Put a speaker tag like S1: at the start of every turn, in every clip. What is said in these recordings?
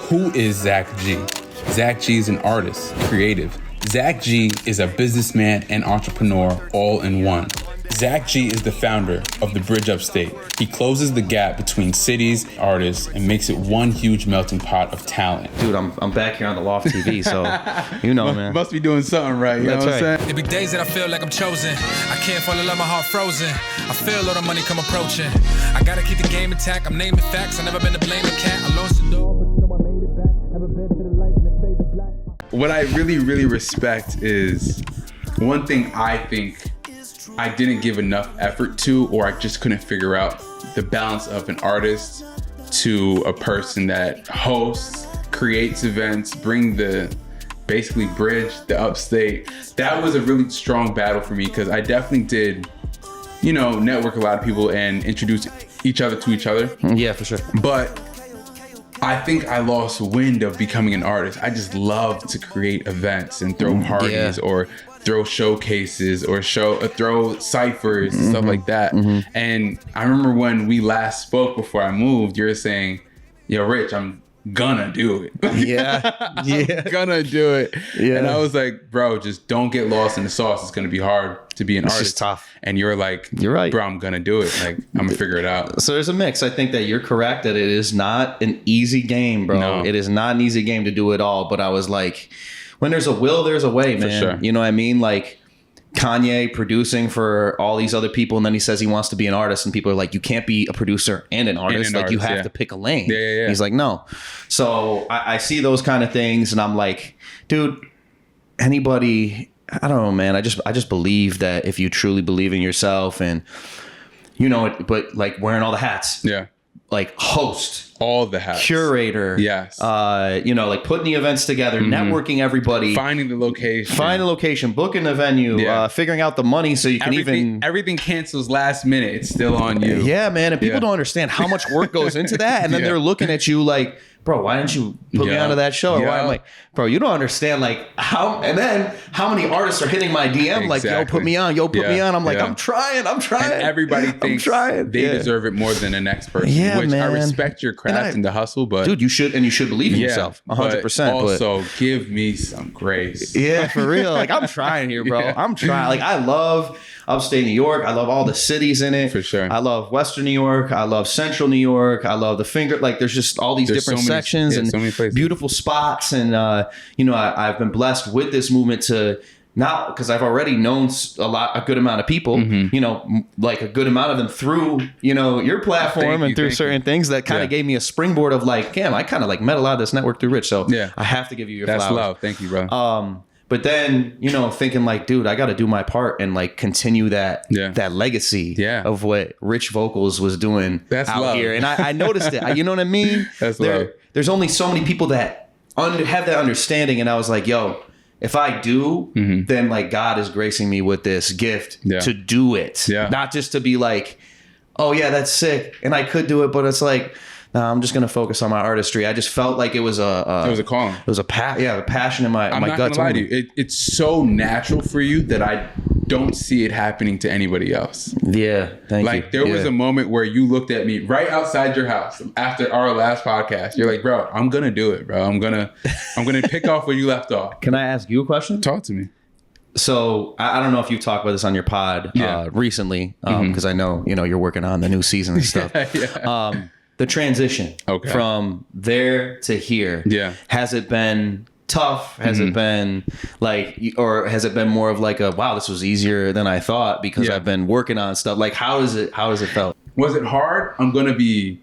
S1: Who is Zak G? Zak G is an artist, creative. Zak G is a businessman and entrepreneur all in one. Zak G is the founder of the Bridge Upstate. He closes the gap between cities, artists, and makes it one huge melting pot of talent.
S2: Dude, I'm back here on the Loft TV, so you know, man.
S1: Must be doing something right, you know what I'm saying?
S3: There be days that I feel like I'm chosen. I can't fall in love, my heart frozen. I feel all the money come approaching. I gotta keep the game intact, I'm naming facts. I never been to blame the cat. I lost the door, but you know I made it back. Ever been to the light and it faded black.
S1: What I really, really respect is one thing I think I didn't give enough effort to, or I just couldn't figure out the balance of an artist to a person that hosts, creates events, basically bridge the upstate. That was a really strong battle for me because I definitely did, network a lot of people and introduce each other to each other.
S2: Yeah, for sure.
S1: But I think I lost wind of becoming an artist. I just love to create events and throw parties or throw showcases or throw ciphers and stuff like that. And I remember when we last spoke before I moved, you were saying, yo, Rich, I'm gonna do it. Gonna do it. Yeah. And I was like, bro, just don't get lost in the sauce. It's gonna be hard to be an artist.
S2: It's just tough.
S1: And you're like,
S2: you're right,
S1: bro, I'm gonna do it. Like, I'm gonna figure it out.
S2: So there's a mix. I think that you're correct that it is not an easy game, bro.
S1: No.
S2: It is not an easy game to do it all. But I was like, when there's a will, there's a way, man.
S1: For sure.
S2: You know what I mean? Like Kanye producing for all these other people, and then he says he wants to be an artist, and people are like, you can't be a producer and an artist. You have to pick a lane.
S1: Yeah.
S2: He's like, no. So I see those kind of things, and I'm like, dude, anybody, I don't know, man. I just believe that if you truly believe in yourself and but like wearing all the hats.
S1: Yeah.
S2: Like host,
S1: all the hats,
S2: curator,
S1: yes,
S2: like putting the events together, networking everybody,
S1: finding the location,
S2: booking the venue, figuring out the money so you can
S1: everything cancels last minute. It's still on you.
S2: Yeah, man. And people don't understand how much work goes into that, and then they're looking at you like, bro, why didn't you put me onto that show? Or why? I'm like, bro, you don't understand like how many artists are hitting my DM like, yo, put me on, me on. I'm like, I'm trying. And
S1: everybody thinks they deserve it more than the next person.
S2: Yeah,
S1: which
S2: man.
S1: I respect your craft and the hustle, but
S2: dude, you should believe in yourself 100%.
S1: Also, give me some grace.
S2: Yeah, for real. Like I'm trying here, bro. I'm trying. Like I love upstate New York. I love all the cities in it.
S1: For sure.
S2: I love Western New York. I love Central New York. I love the Finger. Like there's just all these different sections and so beautiful spots. And, I've been blessed with this movement to not because I've already known a good amount of people, like a good amount of them through, your platform and through certain things that kind of gave me a springboard of like, damn, I kind of like met a lot of this network through Rich. So I have to give you your flowers.
S1: That's love. Thank you, bro.
S2: But then, thinking like, dude, I got to do my part and like continue that legacy of what Rich Vocals was doing out here. And I noticed it. You know what I mean?
S1: That's love.
S2: There's only so many people that have that understanding. And I was like, yo, if I do, then like God is gracing me with this gift to do it. Yeah. Not just to be like, oh yeah, that's sick. And I could do it, but it's like, no, I'm just gonna focus on my artistry. I just felt like it was a calling. It was a passion in my gut.
S1: I'm not gonna lie to you. It's so natural for you that I don't see it happening to anybody else.
S2: Yeah, thank you.
S1: Like there was a moment where you looked at me right outside your house after our last podcast. You're like, bro, I'm gonna do it, bro. I'm gonna pick off where you left off.
S2: Can I ask you a question?
S1: Talk to me.
S2: So I don't know if you talked about this on your pod recently, because I know you're working on the new season and stuff. The transition from there to here, has it been tough? Has it been like, or has it been more of like a, wow, this was easier than I thought because I've been working on stuff? Like, how has it felt?
S1: Was it hard? I'm going to be,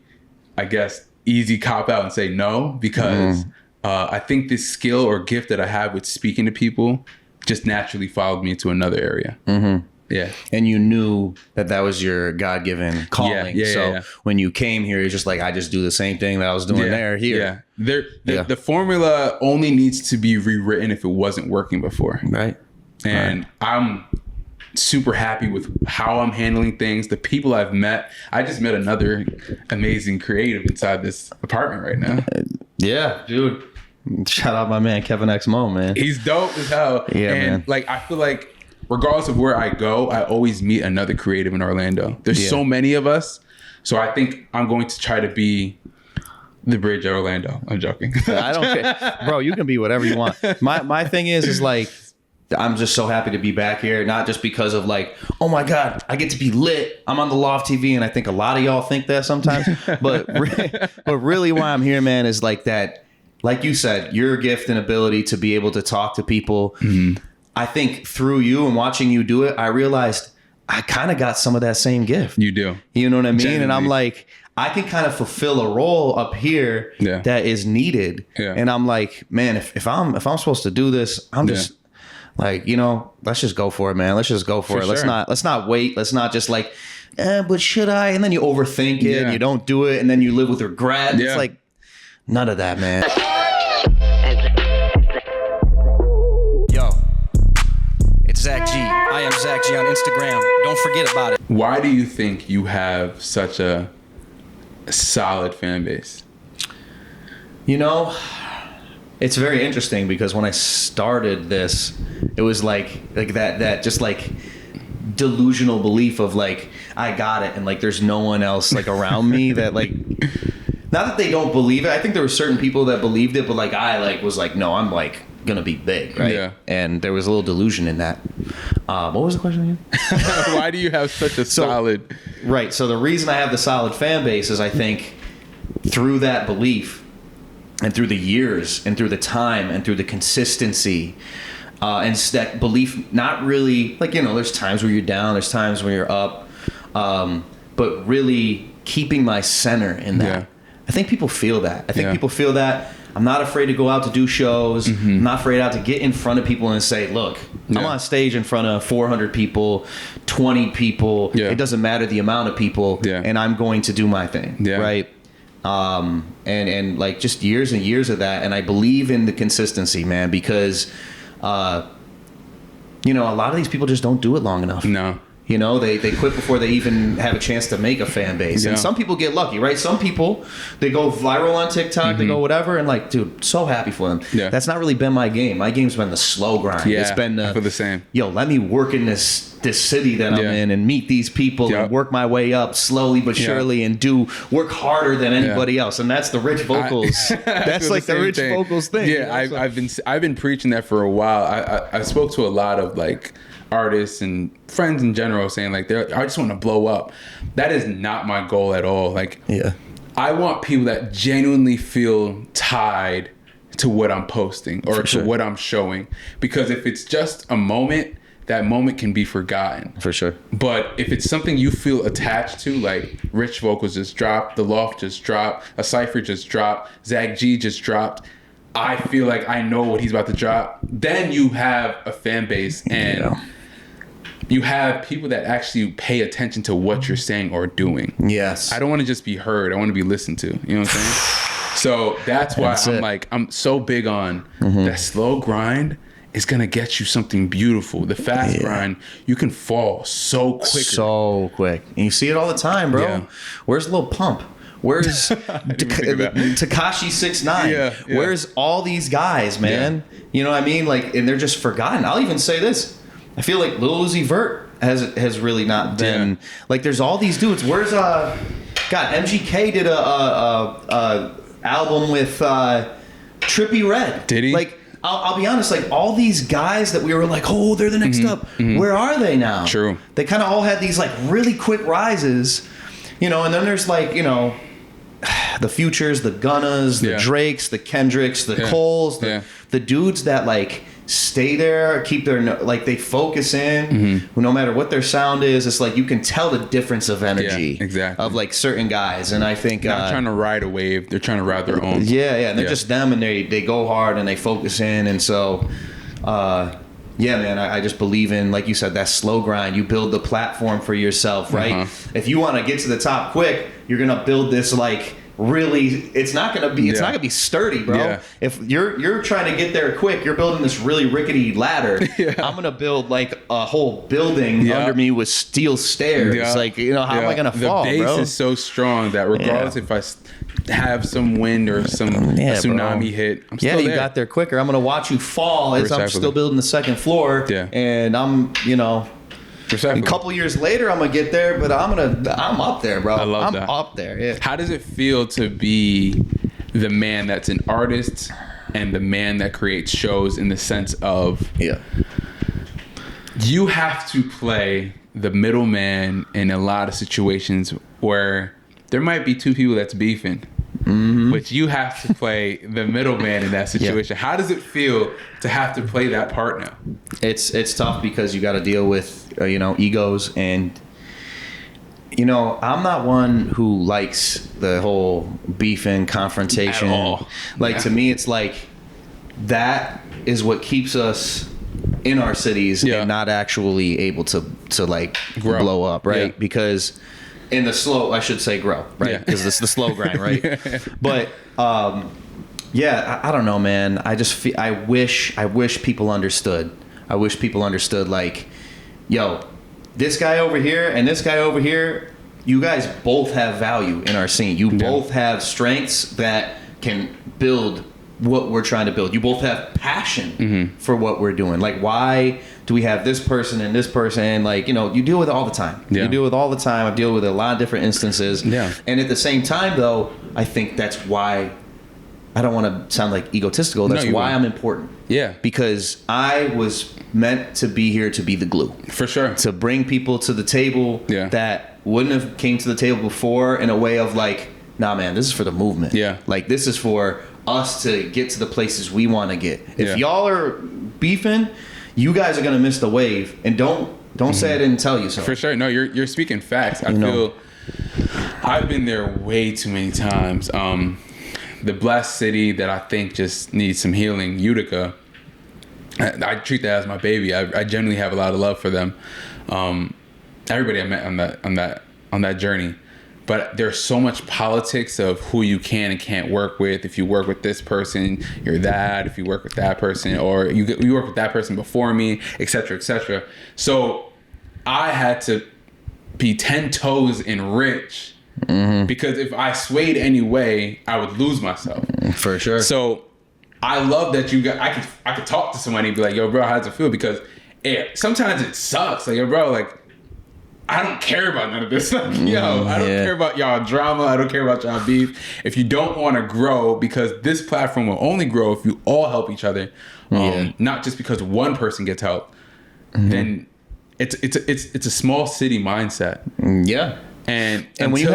S1: I guess, easy cop out and say no, because I think this skill or gift that I have with speaking to people just naturally followed me into another area. Yeah. And
S2: you knew that was your God-given calling. When you came here, you're just like, I just do the same thing that I was doing here.
S1: The formula only needs to be rewritten if it wasn't working before.
S2: Right.
S1: And I'm super happy with how I'm handling things. The people I've met. I just met another amazing creative inside this apartment right now.
S2: Yeah, dude. Shout out my man, Kevin X Mo, man.
S1: He's dope as hell.
S2: Yeah, and man.
S1: Like, I feel like regardless of where I go, I always meet another creative in Orlando. There's so many of us. So I think I'm going to try to be The Bridge at Orlando. I'm joking.
S2: I don't care. Bro, you can be whatever you want. My thing is like, I'm just so happy to be back here. Not just because of like, oh my God, I get to be lit. I'm on the Loft TV. And I think a lot of y'all think that sometimes. but really why I'm here, man, is like that, like you said, your gift and ability to be able to talk to people. Mm-hmm. I think through you and watching you do it, I realized I kind of got some of that same gift.
S1: You do.
S2: You know what I mean?
S1: Genuinely.
S2: And I'm like, I can kind of fulfill a role up here that is needed. Yeah. And I'm like, man, if I'm supposed to do this, I'm just like, you know, let's just go for it, man. Let's just go for it. Sure. Let's not wait. Let's not just like, but should I? And then you overthink it and you don't do it and then you live with regret. Yeah. It's like none of that, man.
S4: Yo, it's Zak G. I am Zak G on Instagram. Don't forget about it.
S1: Why do you think you have such a solid fan base?
S2: You know, it's very interesting because when I started this, it was like that just like delusional belief of like I got it and like there's no one else like around me that like, not that they don't believe it. I think there were certain people that believed it, but like I like was like, no, I'm like gonna be big, right? Yeah. And there was a little delusion in that. What was the question again?
S1: Why do you have such a solid?
S2: Right. So the reason I have the solid fan base is I think through that belief and through the years and through the time and through the consistency and that belief, not really like, you know, there's times where you're down, there's times where you're up, but really keeping my center in that. Yeah. I think people feel that. I think people feel that. I'm not afraid to go out to do shows. Mm-hmm. I'm not afraid to get in front of people and say, look, I'm on stage in front of 400 people, 20 people. Yeah. It doesn't matter the amount of people. Yeah. And I'm going to do my thing. Yeah. Right. And like just years and years of that. And I believe in the consistency, man, because, you know, a lot of these people just don't do it long enough. No. You know, they quit before they even have a chance to make a fan base. Yeah. And some people get lucky, right? Some people, they go viral on TikTok, they go whatever, and like, dude, so happy for them. Yeah. That's not really been my game. My game's been the slow grind.
S1: Yeah,
S2: it's been
S1: I feel the same.
S2: Yo, let me work in this city that I'm in and meet these people and work my way up slowly but surely and work harder than anybody else. And that's the Rich Vocals. That's like the Rich Vocals thing.
S1: Yeah, you know? I've been preaching that for a while. I spoke to a lot of like artists and friends in general saying like I just want to blow up. That is not my goal at all. Like I want people that genuinely feel tied to what I'm posting or to what I'm showing, because if it's just a moment, that moment can be forgotten. For sure. But if it's something you feel attached to, like Rich Vocals just dropped, The Loft just dropped, a Cypher just dropped, Zak G just dropped, I feel like I know what he's about to drop, then you have a fan base and you have people that actually pay attention to what you're saying or doing. Yes. I don't want to just be heard. I want to be listened to. You know what I'm saying? So that's why I'm so big on that slow grind is going to get you something beautiful. The fast grind, you can fall so quick.
S2: So quick. And you see it all the time, bro. Yeah. Where's Lil Pump? Where's Tekashi 6ix9ine? Yeah. Where's all these guys, man? Yeah. You know what I mean? Like, and they're just forgotten. I'll even say this. I feel like Lil Uzi Vert has really not been like. There's all these dudes. Where's MGK did a album with Trippie Redd. Did he? Like, I'll be honest. Like all these guys that we were like, oh, they're the next up. Where are they now? True. They kind of all had these like really quick rises, you know. And then there's like, you know, the Futures, the Gunnas, the Drakes, the Kendricks, the Coles, the dudes that like stay there, keep their like they focus in. No matter what their sound is, it's like you can tell the difference of energy of like certain guys. And I think
S1: not trying to ride a wave, they're trying to ride their own.
S2: And they're just them, and they go hard and they focus in. And so man, I just believe in, like you said, that slow grind. You build the platform for yourself, right? If you want to get to the top quick, you're gonna build this like really, it's not gonna be sturdy, bro. If you're trying to get there quick, you're building this really rickety ladder. I'm gonna build like a whole building under me with steel stairs. Like, you know, how am I gonna fall,
S1: the base is so strong that regardless if I have some wind or some tsunami hit, I'm still
S2: you
S1: there.
S2: Got there quicker. I'm gonna watch you fall as I'm still building the second floor. And I'm, you know, a couple years later, I'm gonna get there, but I'm up there, bro.
S1: I love that.
S2: I'm up there. Yeah.
S1: How does it feel to be the man that's an artist and the man that creates shows, in the sense of you have to play the middleman in a lot of situations where there might be two people that's beefing, but you have to play the middleman in that situation. How does it feel to have to play that part now?
S2: It's tough because you got to deal with egos, and I'm not one who likes the whole beefing confrontation
S1: at all.
S2: To me, it's like that is what keeps us in our cities and not actually able to blow up, right? Because in the slow, I should say grow, right? Because it's the slow grind, right? But I don't know, man. I just feel, I wish people understood. I wish people understood, like, yo, this guy over here and this guy over here, you guys both have value in our scene. You both have strengths that can build what we're trying to build. You both have passion for what we're doing. Like, why do we have this person and this person? Like, you deal with it all the time. You deal with it all the time. I deal with it a lot of different instances. And at the same time, though, I think that's why I don't want to sound like egotistical. That's why I'm important. Yeah. Because I was meant to be here to be the glue.
S1: For sure.
S2: To bring people to the table that wouldn't have came to the table before, in a way of like, nah, man, this is for the movement. Yeah. Like, this is for us to get to the places we want to get. If y'all are beefing, you guys are going to miss the wave. And don't say I didn't tell you so.
S1: For sure. No, you're speaking facts. I feel I've been there way too many times. The blessed city that I think just needs some healing, Utica. I treat that as my baby. I genuinely have a lot of love for them. Everybody I met on that journey. But there's so much politics of who you can and can't work with. If you work with this person, you're that. If you work with that person, or you work with that person before me, et cetera, et cetera. So I had to be 10 toes in rich, because if I swayed any way, I would lose myself.
S2: For sure.
S1: So I love that I could talk to somebody and be like, yo, bro, how does it feel? Because sometimes it sucks. Like, yo, bro, like, I don't care about none of this. Like, I don't care about y'all drama. I don't care about y'all beef. If you don't want to grow, because this platform will only grow if you all help each other, not just because one person gets help. Then it's a small city mindset.
S2: Yeah. And when you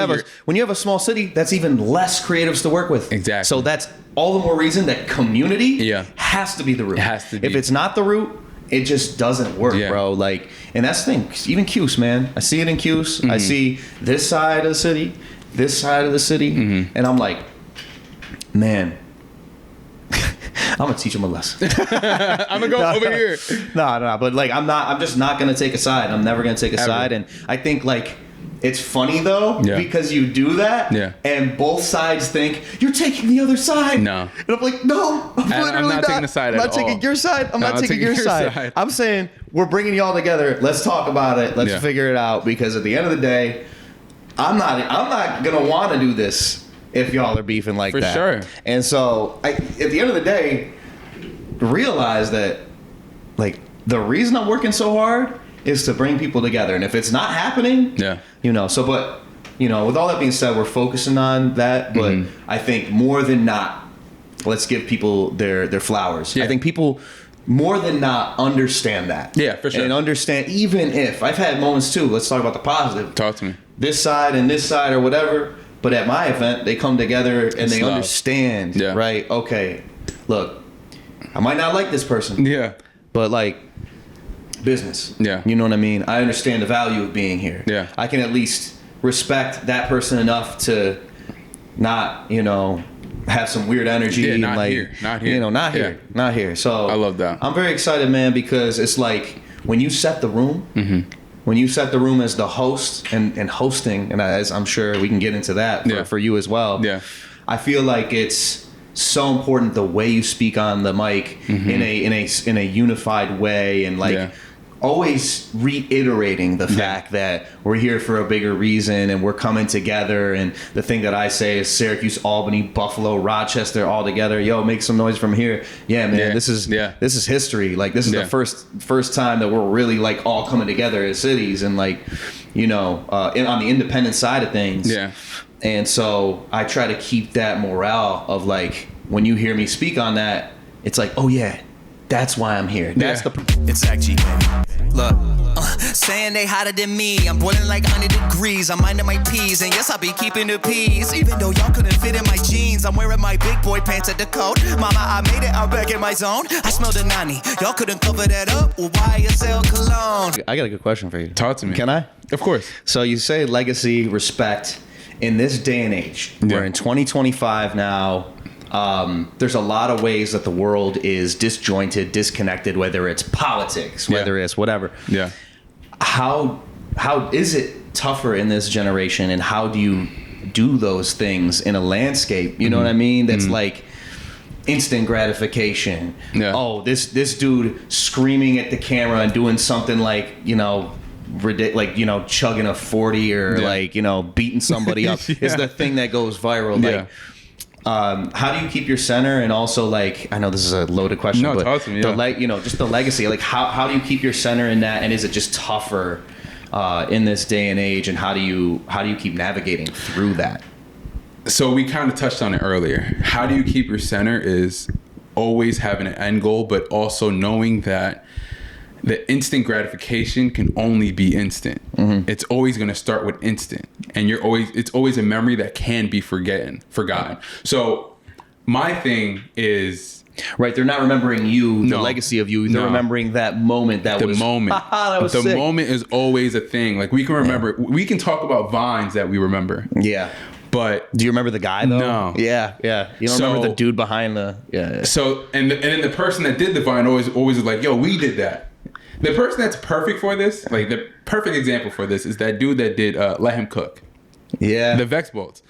S2: have a small city, that's even less creatives to work with.
S1: Exactly.
S2: So that's all the more reason that community has to be the root.
S1: It has to be.
S2: If it's not the root, it just doesn't work, bro. Like, and that's the thing. Even Cuse, man. I see it in Cuse. I see this side of the city, this side of the city, and I'm like, man, I'm gonna teach them a lesson.
S1: I'm gonna go over here.
S2: No, but like, I'm just not gonna take a side. I'm never gonna take a side. And I think, like, it's funny though, because you do that, and both sides think you're taking the other side. No, and I'm like, no, I'm literally not taking the side. I'm not taking your side. I'm not taking your side. I'm saying we're bringing y'all together. Let's talk about it. Let's figure it out. Because at the end of the day, I'm not gonna want to do this if y'all are beefing like that. For sure. And so, at the end of the day, realize that, like, the reason I'm working so hard is to bring people together. And if it's not happening, but with all that being said, we're focusing on that. But I think more than not, let's give people their flowers. I think people more than not understand that. Yeah, for sure. And understand, even if I've had moments too, let's talk about the positive.
S1: Talk to me.
S2: This side and this side or whatever. But at my event, they come together and they understand, right? Okay, look, I might not like this person. Yeah. But like, business. Yeah. You know what I mean? I understand the value of being here. Yeah. I can at least respect that person enough to not, have some weird energy.
S1: Yeah,
S2: not
S1: like, here. Not here.
S2: Not here. So
S1: I love that.
S2: I'm very excited, man, because it's like when you set the room, when you set the room as the host and hosting, and as I'm sure we can get into that for you as well. Yeah. I feel like it's so important the way you speak on the mic in a unified way, and like always reiterating the fact that we're here for a bigger reason and we're coming together. And the thing that I say is Syracuse, Albany, Buffalo, Rochester all together. Yo, make some noise from here. Yeah, man, this is history. Like, this is the first time that we're really like all coming together as cities, and like, on the independent side of things. Yeah. And so I try to keep that morale of like, when you hear me speak on that, it's like, oh yeah, that's why I'm here. That's
S4: It's Zak G, baby. Look. Saying they hotter than me. I'm boiling like 100 degrees. I'm minding my P's, and yes, I be keeping the peace. Even though y'all couldn't fit in my jeans, I'm wearing my big boy pants at the coat. Mama, I made it out back in my zone. I smell the nani. Y'all couldn't cover that up. Well, why you sell cologne?
S2: I got a good question for you.
S1: Talk to me.
S2: Can I?
S1: Of course.
S2: So you say legacy, respect. In this day and age, we're in 2025 now. There's a lot of ways that the world is disjointed, disconnected, whether it's politics, whether it's whatever.
S1: Yeah.
S2: How is it tougher in this generation, and how do you do those things in a landscape? You know what I mean? That's like instant gratification.
S1: Yeah.
S2: Oh, this dude screaming at the camera and doing something like, you know, like, you know, chugging a 40 or like, you know, beating somebody up is the thing that goes viral. Like, how do you keep your center? And also, like, I know this is a loaded question, but
S1: talk to me,
S2: you know, just the legacy, like how do you keep your center in that? And is it just tougher in this day and age? And how do you keep navigating through that?
S1: So we kind of touched on it earlier. How do you keep your center is always having an end goal, but also knowing that the instant gratification can only be instant. It's always going to start with instant, and it's always a memory that can be forgotten. So my thing is,
S2: right, they're not remembering you, the legacy of you. They're remembering that moment.
S1: The moment.
S2: That was
S1: the
S2: sick.
S1: moment is always a thing. Like, we can remember. We can talk about vines that we remember.
S2: Yeah.
S1: But
S2: do you remember the guy though?
S1: No.
S2: Yeah. You don't remember the dude behind the
S1: So and then the person that did the vine always was like, yo, we did that. The person that's perfect for this, like the perfect example for this, is that dude that did Let Him Cook.
S2: Yeah.
S1: The Vex Bolts.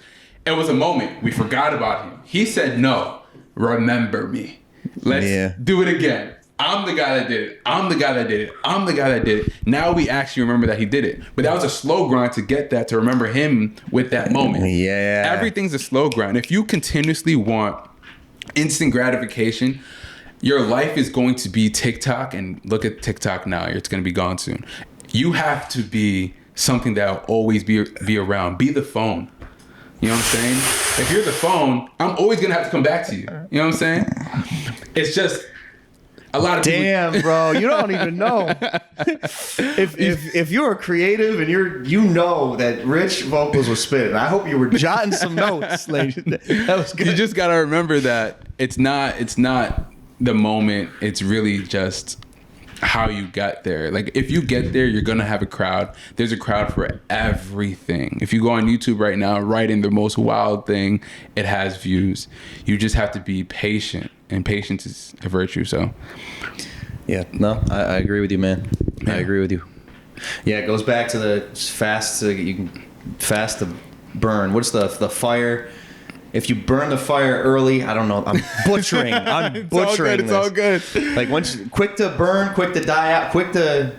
S1: It was a moment. We forgot about him. He said, no, remember me. Let's do it again. I'm the guy that did it. I'm the guy that did it. I'm the guy that did it. Now we actually remember that he did it. But that was a slow grind to get that, to remember him with that moment.
S2: Yeah.
S1: Everything's a slow grind. If you continuously want instant gratification, your life is going to be TikTok, and look at TikTok now. It's going to be gone soon. You have to be something that will always be around. Be the phone. You know what I'm saying? If you're the phone, I'm always going to have to come back to you. You know what I'm saying? It's just a lot of people.
S2: Damn, bro, you don't even know. if you're creative and you know that Rich vocals was spitting, I hope you were jotting some notes. Like, that was good.
S1: You just got to remember that it's not the moment, it's really just how you got there. Like, if you get there, you're gonna have a crowd. There's a crowd for everything. If you go on YouTube right now, write in the most wild thing, it has views. You just have to be patient, and patience is a virtue. So
S2: yeah, no, I agree with you, man. I agree with you. Yeah, it goes back to the fast to burn. What's the fire? If you burn the fire early, I don't know. I'm butchering.
S1: It's all good.
S2: Like, once quick to burn, quick to die out, quick to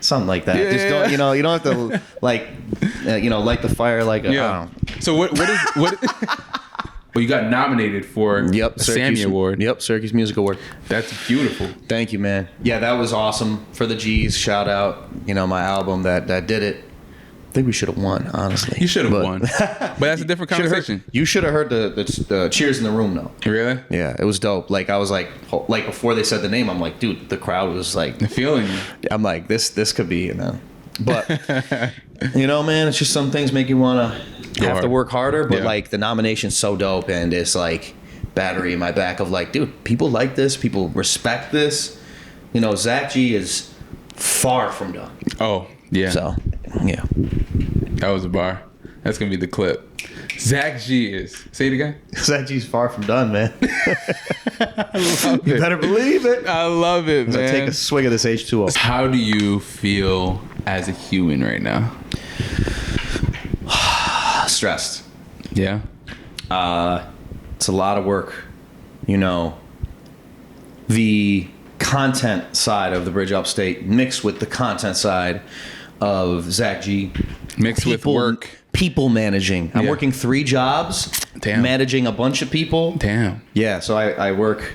S2: something like that.
S1: Yeah,
S2: Just don't, you don't have to light the fire like I don't know.
S1: So what? Well, you got nominated for a Sammy Award.
S2: Yep, Syracuse Music Award.
S1: That's beautiful.
S2: Thank you, man. Yeah, that was awesome. For the G's, shout out. My album that did it. I think we should have won, honestly.
S1: You should have won. But that's a different conversation.
S2: You should have heard the cheers in the room, though.
S1: Really?
S2: Yeah, it was dope. Like, I was like before they said the name, I'm like, dude, the crowd was like...
S1: feeling you.
S2: I'm like, this could be, But, man, it's just some things make you want to have to work harder. But, like, the nomination's so dope, and it's like battery in my back of like, dude, people like this. People respect this. Zak G is far from done.
S1: Oh, yeah.
S2: So, yeah.
S1: That was a bar. That's going to be the clip. Zak G is. Say it again.
S2: Zak G's far from done, man. You better believe it.
S1: I love it, man.
S2: Take a swig of this H2O.
S1: How do you feel as a human right now?
S2: Stressed.
S1: Yeah?
S2: It's a lot of work. The content side of the Bridge Upstate mixed with the content side of Zak G.
S1: Mixed with work.
S2: People managing. I'm working 3 jobs.
S1: Damn.
S2: Managing a bunch of people.
S1: Damn.
S2: Yeah, so I work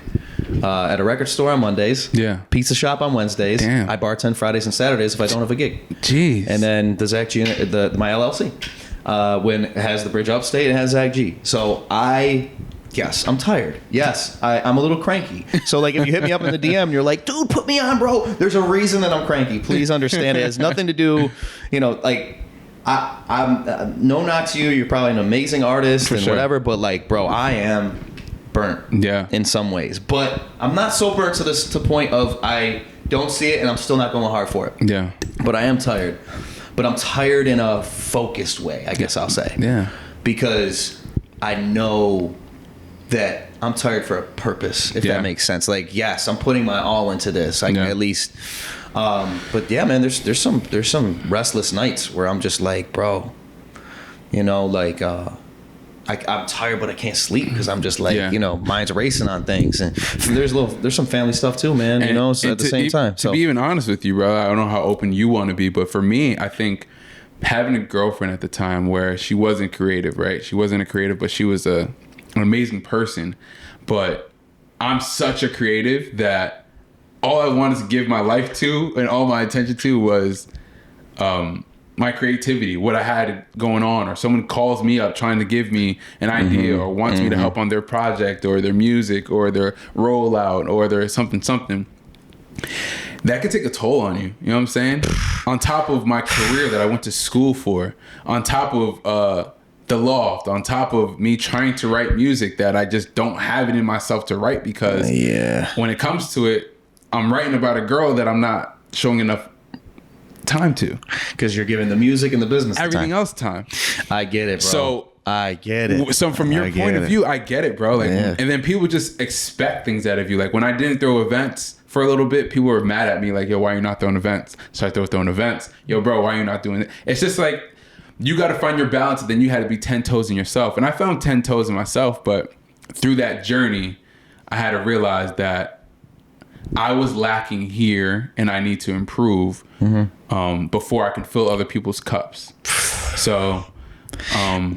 S2: at a record store on Mondays.
S1: Yeah.
S2: Pizza shop on Wednesdays.
S1: Damn.
S2: I bartend Fridays and Saturdays if I don't have a gig.
S1: Jeez.
S2: And then the Zak G, my LLC. when it has the Bridge Upstate, it has Zak G. So yes, I'm tired. Yes, I'm a litlittle cranky. So like if you hit me up in the DM and you're like, dude, put me on, bro. There's a reason that I'm cranky. Please understand it has nothing to do, like I'm no knock to you. You're probably an amazing artist and whatever, but like, bro, I am burnt in some ways. But I'm not so burnt to the point of I don't see it and I'm still not going hard for it.
S1: Yeah.
S2: But I am tired. But I'm tired in a focused way, I guess I'll say.
S1: Yeah.
S2: Because I know that I'm tired for a purpose, if that makes sense. Like, yes, I'm putting my all into this. At least. But yeah, man, there's some restless nights where I'm just like, bro, I'm tired, but I can't sleep because I'm just like, mind's racing on things. And there's some family stuff too, man. So at the same time. So
S1: to be even honest with you, bro, I don't know how open you want to be, but for me, I think having a girlfriend at the time where she wasn't creative, right? She wasn't a creative, but she was an amazing person. But I'm such a creative that all I wanted to give my life to and all my attention to was my creativity, what I had going on, or someone calls me up trying to give me an idea or wants me to help on their project or their music or their rollout or their something. That could take a toll on you. You know what I'm saying? On top of my career that I went to school for, on top of the Loft, on top of me trying to write music that I just don't have it in myself to write because when it comes to it, I'm writing about a girl that I'm not showing enough time to,
S2: because you're giving the music and the business
S1: everything else time.
S2: I get it, bro.
S1: So
S2: I get it.
S1: So from your point of view, I get it, bro. Like, and then people just expect things out of you. Like when I didn't throw events for a little bit, people were mad at me. Like, yo, why are you not throwing events? So I started throwing events. Yo, bro, why are you not doing it? It's just like you got to find your balance. And then you had to be 10 toes in yourself. And I found 10 toes in myself, but through that journey, I had to realize that I was lacking here and I need to improve before I can fill other people's cups. So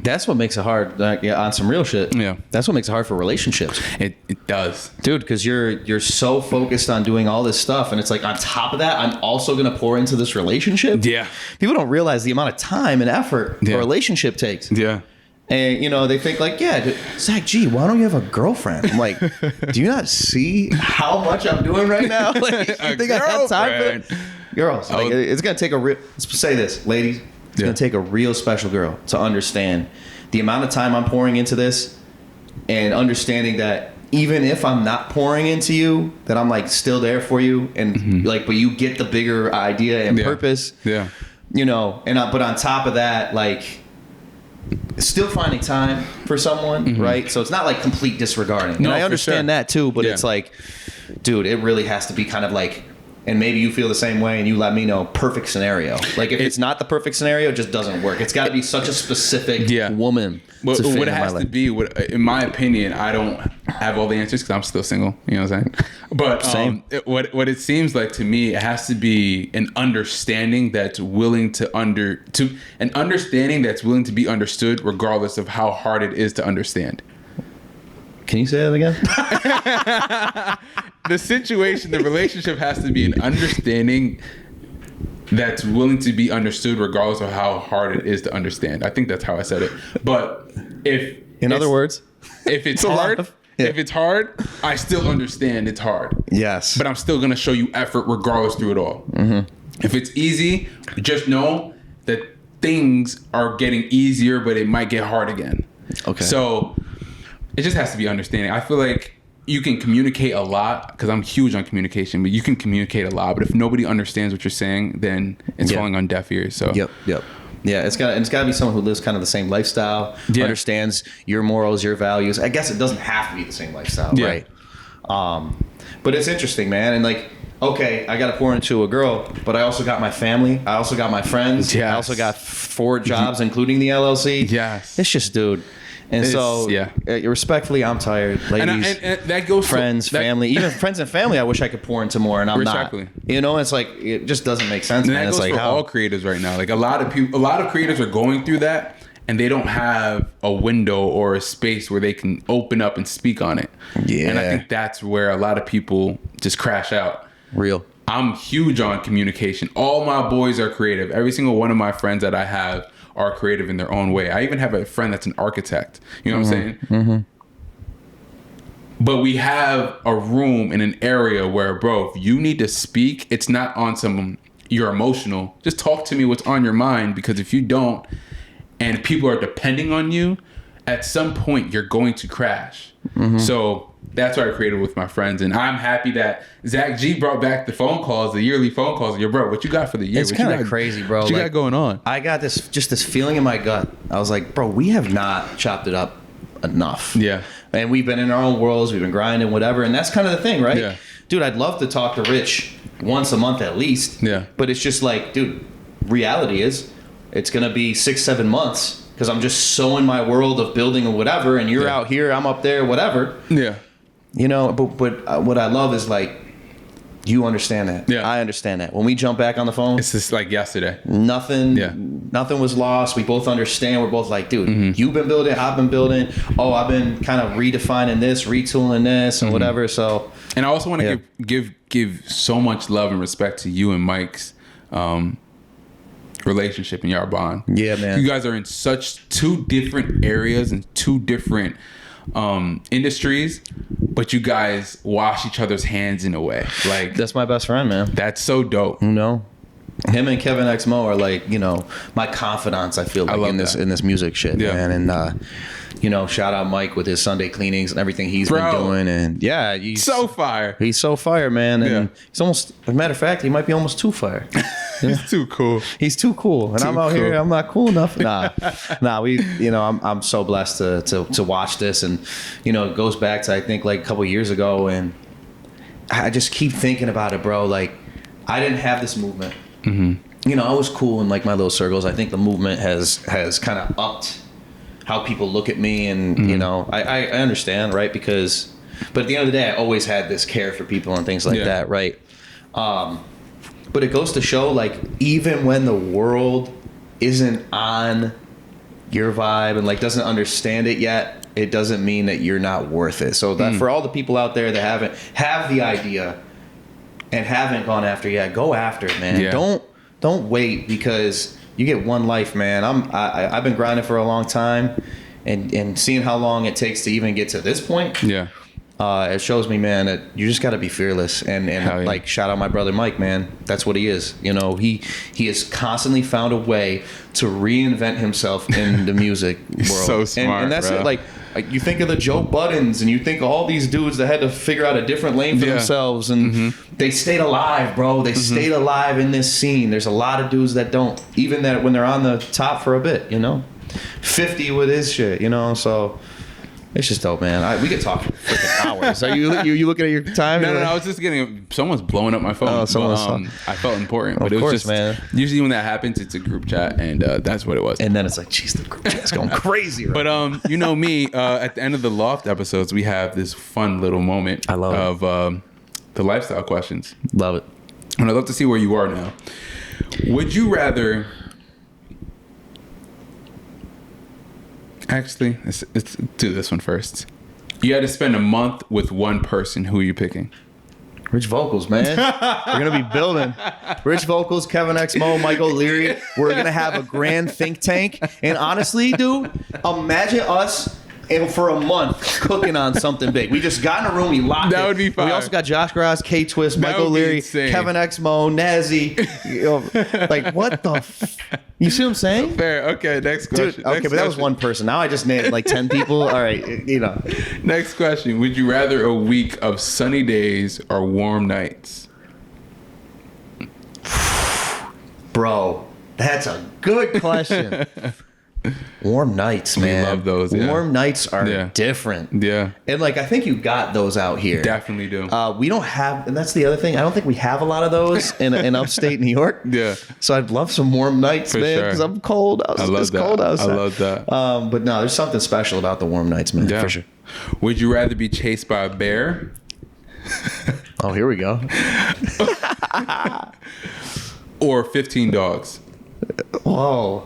S2: that's what makes it hard. On some real shit.
S1: Yeah,
S2: that's what makes it hard for relationships.
S1: It does,
S2: dude. Because you're so focused on doing all this stuff, and it's like on top of that, I'm also gonna pour into this relationship.
S1: Yeah,
S2: people don't realize the amount of time and effort a relationship takes.
S1: Yeah.
S2: And, they think like, Zak G, why don't you have a girlfriend? I'm like, do you not see how much I'm doing right now? Like, you think I have time for it? Girls, it's going to take let's say this, ladies, it's going to take a real special girl to understand the amount of time I'm pouring into this and understanding that even if I'm not pouring into you, that I'm like still there for you. And but you get the bigger idea and purpose.
S1: Yeah.
S2: But on top of that, like, still finding time for someone, right? So it's not like complete disregarding.
S1: No,
S2: and I understand that too, but it's like, dude, it really has to be kind of like, and maybe you feel the same way and you let me know, perfect scenario. Like if it's not the perfect scenario, it just doesn't work. It's got to be such a specific woman.
S1: What it has to be, in my opinion, I don't have all the answers because I'm still single. You know what I'm saying? But
S2: Same.
S1: What it seems like to me, it has to be an understanding that's willing to be understood, regardless of how hard it is to understand.
S2: Can you say that again?
S1: The relationship has to be an understanding that's willing to be understood regardless of how hard it is to understand. I think that's how I said it. But if it's hard, I still understand it's hard.
S2: Yes.
S1: But I'm still going to show you effort regardless through it all. If it's easy, just know that things are getting easier, but it might get hard again.
S2: Okay.
S1: So it just has to be understanding. I feel like you can communicate a lot because I'm huge on communication, but you can communicate a lot. But if nobody understands what you're saying, then it's falling on deaf ears. So
S2: Yep. Yeah, it's got to be someone who lives kind of the same lifestyle, understands your morals, your values. I guess it doesn't have to be the same lifestyle, right? But it's interesting, man. And like, okay, I got to pour into a girl, but I also got my family. I also got my friends.
S1: Yes.
S2: I also got 4 jobs, including the LLC.
S1: Yes.
S2: It's just, dude. And so, respectfully, I'm tired. Ladies,
S1: and that goes
S2: friends, family, even friends and family. I wish I could pour into more, and I'm not. It's like it just doesn't make sense.
S1: And
S2: man.
S1: that goes for all creators right now. Like a lot of creators are going through that, and they don't have a window or a space where they can open up and speak on it. Yeah, and I think that's where a lot of people just crash out.
S2: Real.
S1: I'm huge on communication. All my boys are creative. Every single one of my friends that I have are creative in their own way. I even have a friend that's an architect. You know what I'm saying?
S2: Mm-hmm.
S1: But we have a room in an area where, bro, if you need to speak, it's not on some, you're emotional. Just talk to me what's on your mind, because if you don't, and people are depending on you, at some point you're going to crash. Mm-hmm. So that's what I created with my friends. And I'm happy that Zak G brought back the phone calls, the yearly phone calls. Yo, bro, what you got for the year?
S2: It's kind of crazy, bro.
S1: What you got going on?
S2: I got this feeling in my gut. I was like, bro, we have not chopped it up enough.
S1: Yeah.
S2: And we've been in our own worlds. We've been grinding, whatever. And that's kind of the thing, right?
S1: Yeah.
S2: Dude, I'd love to talk to Rich once a month at least.
S1: Yeah.
S2: But it's just like, dude, reality is it's going to be 6-7 months, because I'm just so in my world of building or whatever, and you're out here, I'm up there, whatever.
S1: Yeah.
S2: You know, but what I love is, like, you understand that.
S1: Yeah.
S2: I understand that. When we jump back on the phone,
S1: It's just like yesterday.
S2: nothing was lost. We both understand. We're both like, dude, you've been building, I've been building. Oh, I've been kind of redefining this, retooling this, and whatever. So,
S1: and I also want to give so much love and respect to you and Mike's relationship and your bond.
S2: Yeah, man.
S1: You guys are in such two different areas and two different industries, but you guys wash each other's hands in a way. Like,
S2: that's my best friend, man.
S1: that's so dope.
S2: You know, him and Kevin X Mo are like, you know, my confidants. I feel like in this music shit, man. And you know, shout out Mike with his Sunday cleanings and everything he's been doing. And yeah, he's
S1: so fire.
S2: He's so fire, man. And he's almost, as a matter of fact, he might be almost too fire.
S1: He's too cool.
S2: He's too cool, and I'm out here. I'm not cool enough. Nah. We, you know, I'm so blessed to watch this, and you know, it goes back to, I think, like a couple years ago, and I just keep thinking about it, bro. Like, I didn't have this movement. Mm-hmm. You know, I was cool in like my little circles. I think the movement has kind of upped how people look at me, and you know, I understand, right? Because, but at the end of the day, I always had this care for people and things like that, right? But it goes to show, like, even when the world isn't on your vibe and like doesn't understand it yet, it doesn't mean that you're not worth it. So that for all the people out there that have the idea and haven't gone after it yet, go after it, man.
S1: Yeah.
S2: Don't wait, because you get one life, man. I've been grinding for a long time, and seeing how long it takes to even get to this point.
S1: Yeah.
S2: It shows me, man, that you just got to be fearless, and like, shout out my brother Mike, man. That's what he is. You know, he has constantly found a way to reinvent himself in the music world.
S1: So smart,
S2: and that's
S1: bro.
S2: it. Like, you think of the Joe Buttons, and you think of all these dudes that had to figure out a different lane for themselves, and they stayed alive, bro. They stayed alive in this scene. There's a lot of dudes that don't, even that when they're on the top for a bit, you know, 50 with his shit, you know. So it's just dope, man. We could talk for freaking hours. Are you looking at your time?
S1: No, I was just getting, someone's blowing up my phone.
S2: Oh,
S1: I felt important, but
S2: of
S1: it was
S2: course,
S1: just,
S2: man.
S1: Usually when that happens, it's a group chat, and that's what it was.
S2: And then it's like, geez, the group chat's going crazy, right?
S1: But you know me, at the end of the Loft episodes, we have this fun little moment of the lifestyle questions.
S2: Love it.
S1: And I'd love to see where you are now. Would you rather... Actually, let's do this one first. You had to spend a month with one person. Who are you picking?
S2: Rich Vocals, man. We're going to be building. Rich Vocals, Kevin X Mo, Michael Leary. We're going to have a grand think tank. And honestly, dude, imagine us for a month cooking on something big. We just got in a room, we locked it.
S1: That would be fun.
S2: We also got Josh Gross, K-Twist, Michael Leary, Kevin X Mo, Nazi. Like, what the you see what I'm saying?
S1: Fair. Okay, next question.
S2: Dude, okay, but that was one person. Now I just named like 10 people. All right, you know.
S1: Next question. Would you rather a week of sunny days or warm nights?
S2: Bro, that's a good question. Warm nights, man.
S1: We love those. Yeah.
S2: Warm nights are different.
S1: Yeah.
S2: And like, I think you got those out here.
S1: Definitely do.
S2: We don't have, and that's the other thing. I don't think we have a lot of those in upstate New York.
S1: Yeah.
S2: So I'd love some warm nights, man, because I'm cold.
S1: I love that.
S2: Cold outside.
S1: I love that.
S2: But no, there's something special about the warm nights, man.
S1: Yeah.
S2: For sure.
S1: Would you rather be chased by a bear?
S2: Oh, here we go.
S1: Or 15 dogs?
S2: Whoa.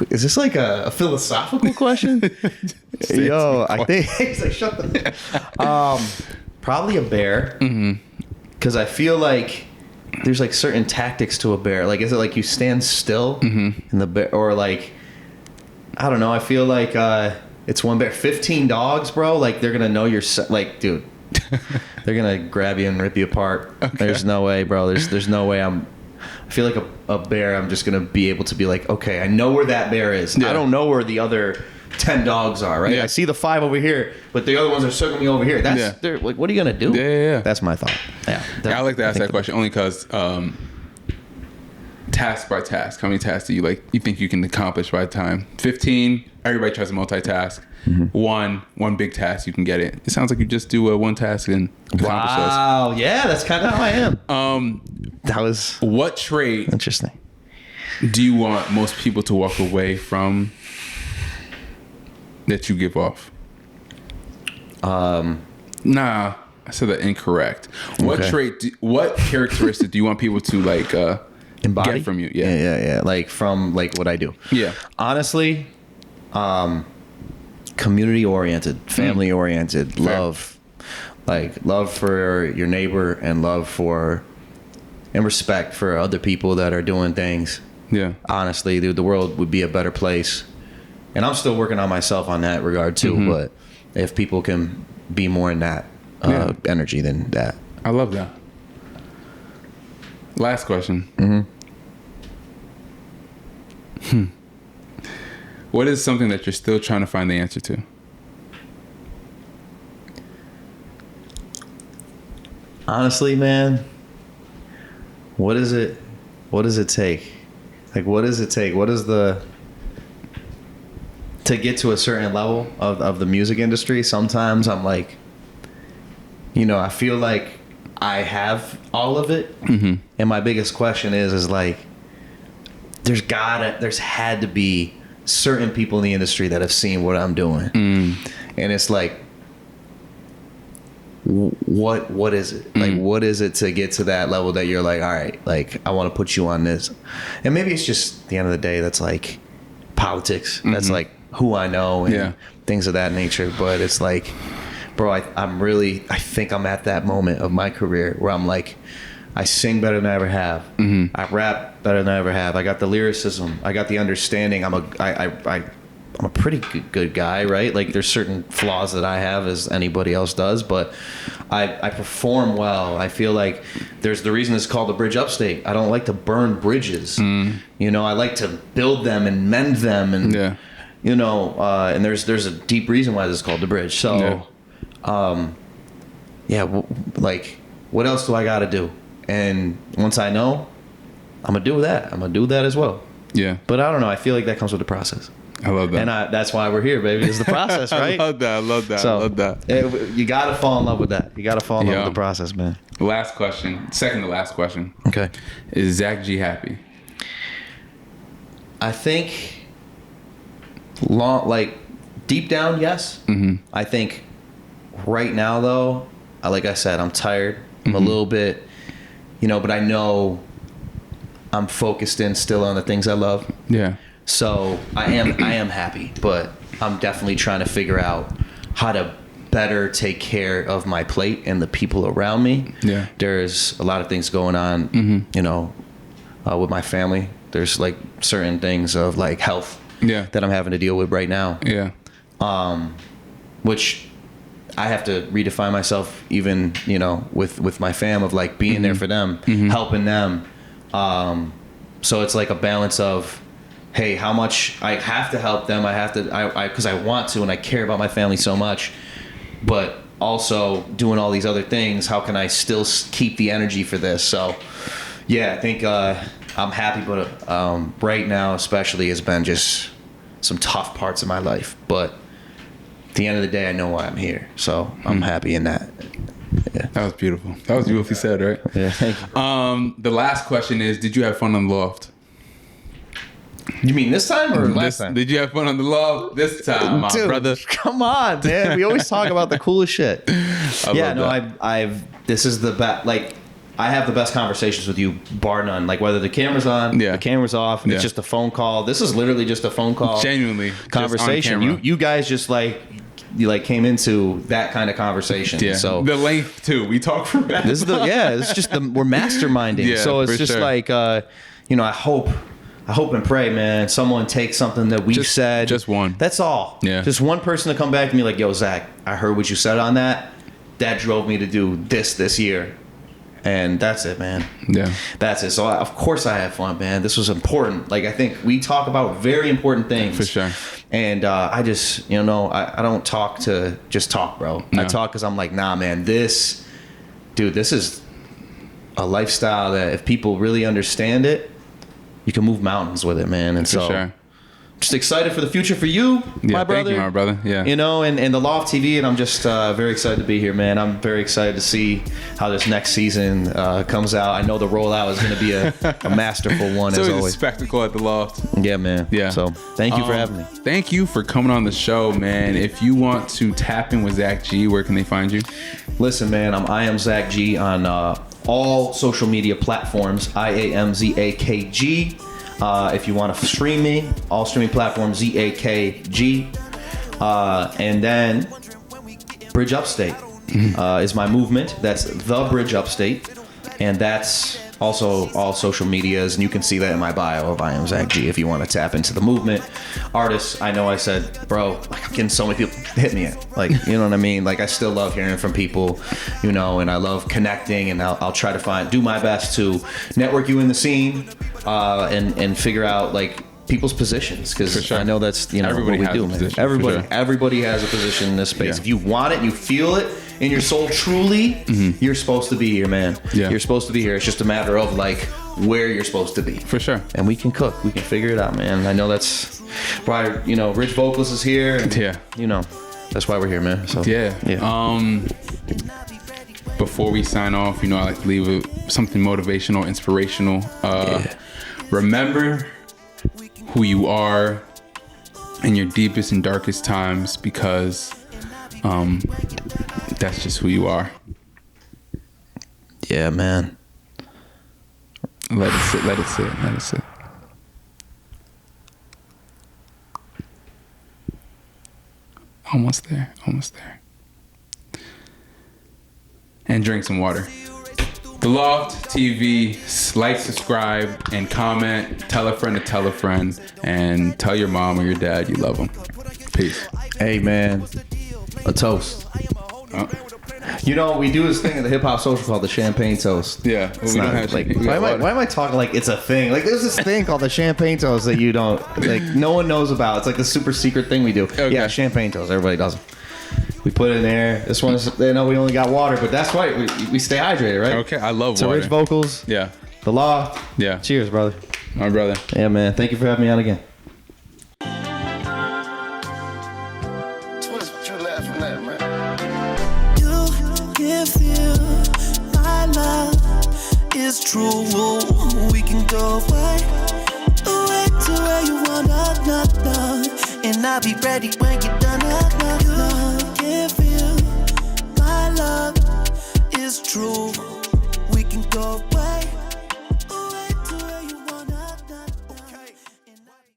S2: Is this like a philosophical question? Yo, I think he's like, shut the. Probably a bear, because I feel like there's like certain tactics to a bear. Like, is it like you stand still in the bear, or like, I don't know. I feel like it's one bear. 15 dogs, bro. Like, they're gonna know you're like, dude. They're gonna grab you and rip you apart. Okay. There's no way, bro. There's no way. I feel like a bear. I'm just gonna be able to be like, okay, I know where that bear is. Yeah. I don't know where the other 10 dogs are. Right. Yeah. I see the 5 over here, but the other ones are circling me over here. They're like, what are you gonna do?
S1: Yeah.
S2: That's my thought. Yeah.
S1: I like to ask that question only because task by task, how many tasks do you think you can accomplish by the time? 15. Everybody tries to multitask. One big task, you can get it. It sounds like you just do one task and accomplish this.
S2: Wow, yeah, that's kind of how I am. That was
S1: what trait
S2: interesting
S1: do you want most people to walk away from that you give off? Nah, I said that incorrect. What what characteristic do you want people to like
S2: embody
S1: get from you?
S2: Yeah. Like from like what I do.
S1: Yeah.
S2: Honestly, community oriented, family oriented, love for your neighbor and and respect for other people that are doing things.
S1: Yeah.
S2: Honestly, dude, the world would be a better place. And I'm still working on myself on that regard too. But if people can be more in that energy than that.
S1: I love that. Last question. What is something that you're still trying to find the answer to?
S2: Honestly, man, what is it? What does it take? Like, what does it take? What is to get to a certain level of the music industry? Sometimes I'm like, I feel like I have all of it. And my biggest question is like, there's had to be certain people in the industry that have seen what I'm doing. And it's like, what is it? Like, what is it to get to that level that you're like, all right, like, I want to put you on this. And maybe it's just, at the end of the day, that's like politics. That's like who I know and things of that nature. But it's like, bro, I think I'm at that moment of my career where I'm like, I sing better than I ever have. I rap better than I ever have. I got the lyricism. I got the understanding. I'm a pretty good guy, right? Like, there's certain flaws that I have as anybody else does, but I perform well. I feel like there's the reason it's called the Bridge Upstate. I don't like to burn bridges. I like to build them and mend them, and and there's a deep reason why this is called the Bridge. So, like, what else do I got to do? And once I know, I'm gonna do that. I'm gonna do that as well. Yeah. But I don't know. I feel like that comes with the process.
S1: I love that.
S2: And that's why we're here, baby. It's the process, right?
S1: I love that. So, I love that.
S2: You got to fall in love with that. You got to fall in love with the process, man.
S1: Last question. Second to last question.
S2: Okay.
S1: Is Zak G happy?
S2: I think deep down, yes. I think right now, though, like I said, I'm tired. I'm a little bit, but I know I'm focused in still on the things I love. Yeah. So I am happy, but I'm definitely trying to figure out how to better take care of my plate and the people around me. Yeah. There's a lot of things going on, with my family. There's like certain things of like health that I'm having to deal with right now. Yeah. Which I have to redefine myself even, with my fam, of like being there for them, helping them. So it's like a balance of, hey, how much I have to help them. I have to, because I want to, and I care about my family so much, but also doing all these other things. How can I still keep the energy for this? So yeah, I think, I'm happy, but, right now especially has been just some tough parts of my life, but at the end of the day, I know why I'm here. So I'm happy in that. Yeah. That
S1: was beautiful. That was beautifully said, right?
S2: Yeah, thank you.
S1: The last question is, did you have fun on the Loft?
S2: You mean this time or last time?
S1: Did you have fun on the Loft this time, my
S2: Dude,
S1: brother?
S2: Come on, man. We always talk about the coolest shit. This is the best. Like, I have the best conversations with you, bar none. Like, whether the camera's on, the camera's off, it's just a phone call. This is literally just a phone call.
S1: Genuinely.
S2: Conversation. You guys just like you like came into that kind of conversation.
S1: Yeah.
S2: So
S1: the length too. We talk for that.
S2: this is it's just we're masterminding.
S1: Yeah,
S2: so it's
S1: for
S2: just
S1: sure.
S2: like I hope and pray, man, someone takes something that we've said.
S1: Just one.
S2: That's all.
S1: Yeah.
S2: Just one person to come back to me like, yo, Zach, I heard what you said on that. That drove me to do this year. And that's it, man.
S1: Yeah.
S2: That's it. So, of course I had fun, man. This was important. Like, I think we talk about very important things.
S1: For sure.
S2: And I just, I don't talk to just talk, bro.
S1: No.
S2: I talk because I'm like, nah, man, this is a lifestyle that if people really understand it, you can move mountains with it, man. And
S1: For sure.
S2: just excited for the future for you, my brother.
S1: Thank you, my brother. Yeah.
S2: And the Loft TV, and I'm just very excited to be here, man. I'm very excited to see how this next season comes out. I know the rollout is going to be a masterful one,
S1: It's
S2: as
S1: always
S2: always.
S1: a spectacle at the Loft.
S2: Yeah, man.
S1: Yeah.
S2: So thank you for having me.
S1: Thank you for coming on the show, man. If you want to tap in with Zak G, where can they find you?
S2: Listen, man, I am Zak G on all social media platforms. IAMZAKG. If you want to stream me, all streaming platforms, ZAKG. And then Bridge Upstate is my movement. That's the Bridge Upstate. And that's also all social medias. And you can see that in my bio of I am Zak G if you want to tap into the movement. Artists, I know I said, bro, like, I'm getting so many people hit me up. Like, you know what I mean? Like, I still love hearing from people, and I love connecting, and I'll try to do my best to network you in the scene and figure out, like, people's positions, because
S1: sure.
S2: I know that's
S1: Everybody
S2: what we
S1: has
S2: do,
S1: a
S2: man.
S1: position,
S2: Everybody,
S1: for sure.
S2: everybody has a position in this space.
S1: Yeah.
S2: If you want it, you feel it in your soul truly, you're supposed to be here, man.
S1: Yeah.
S2: You're supposed to be here. It's just a matter of like where you're supposed to be.
S1: For sure.
S2: And we can cook. We can figure it out, man. I know that's why Rich Vocals is here. And,
S1: Yeah.
S2: that's why we're here, man. So
S1: Yeah.
S2: yeah.
S1: Before we sign off, I like to leave with something motivational, inspirational. Remember who you are in your deepest and darkest times, because that's just who you are.
S2: Yeah, man.
S1: Let it sit, let it sit, let it sit. Almost there, almost there. And drink some water. The Loft TV, like, subscribe, and comment. Tell a friend to tell a friend, and tell your mom or your dad you love them. Peace.
S2: Hey, man. A toast. We do this thing at the Hip Hop Social called the Champagne Toast.
S1: Yeah,
S2: It's not, why am I talking like it's a thing? Like, there's this thing called the Champagne Toast that you don't, like, no one knows about. It's like a super secret thing we do.
S1: Okay.
S2: Yeah, Champagne Toast. Everybody does them. We put it in there. This one is, they know we only got water, but that's right. We stay hydrated, right?
S1: Okay, I love
S2: So
S1: water.
S2: Rich Vocals,
S1: Yeah,
S2: The Loft.
S1: yeah.
S2: Cheers, brother.
S1: My brother.
S2: Yeah, man. Thank you for having me on again.
S5: It's true. We can go away to where you wanna, and I'll be ready when you're done. You can feel my love is true. We can go away.